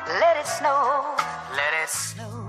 let it snow, let it snow.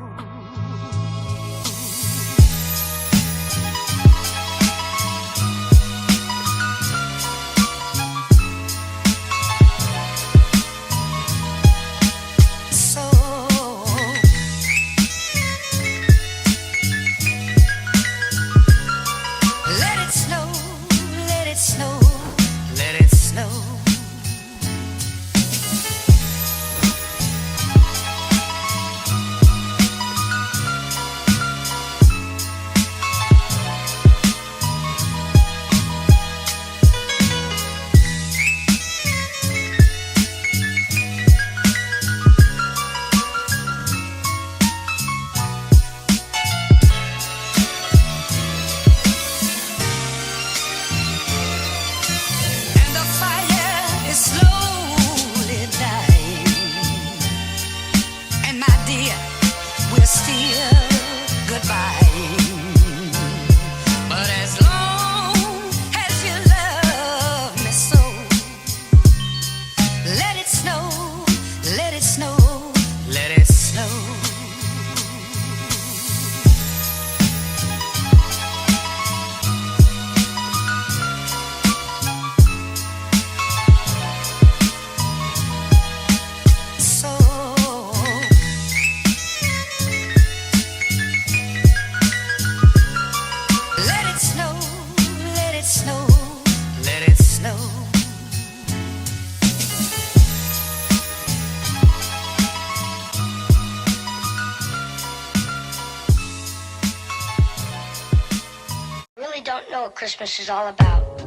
Don't know what Christmas is all about.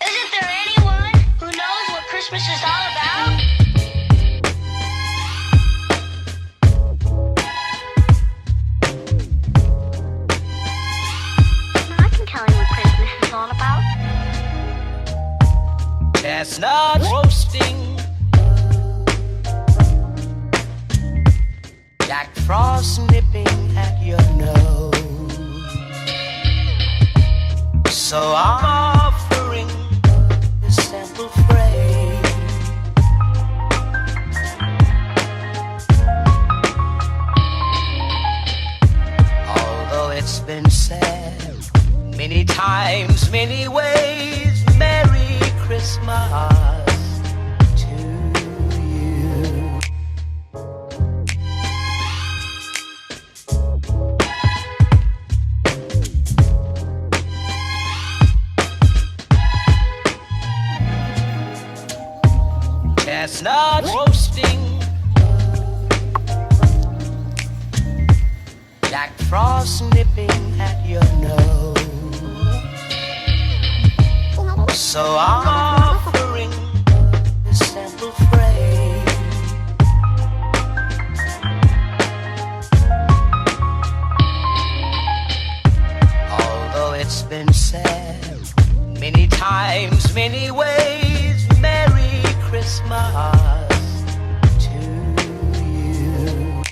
Isn't there anyone who knows what Christmas is all about? I can tell you what Christmas is all about. Chestnut roasting, Jack Frost nipping at your nose. So I'm offering this simple phrase. Although it's been said many times, many ways, Merry Christmas. Chestnut roasting, Jack Frost nipping at your nose. So I'm offering this simple phrase. Although it's been said many times, many ways, Merry Christmas to you.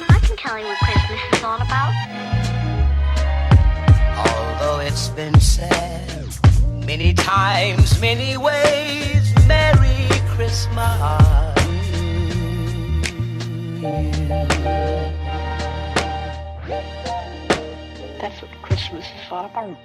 I can tell you what Christmas is all about. Although it's been said many times, many ways, Merry Christmas. That's what Christmas is all about.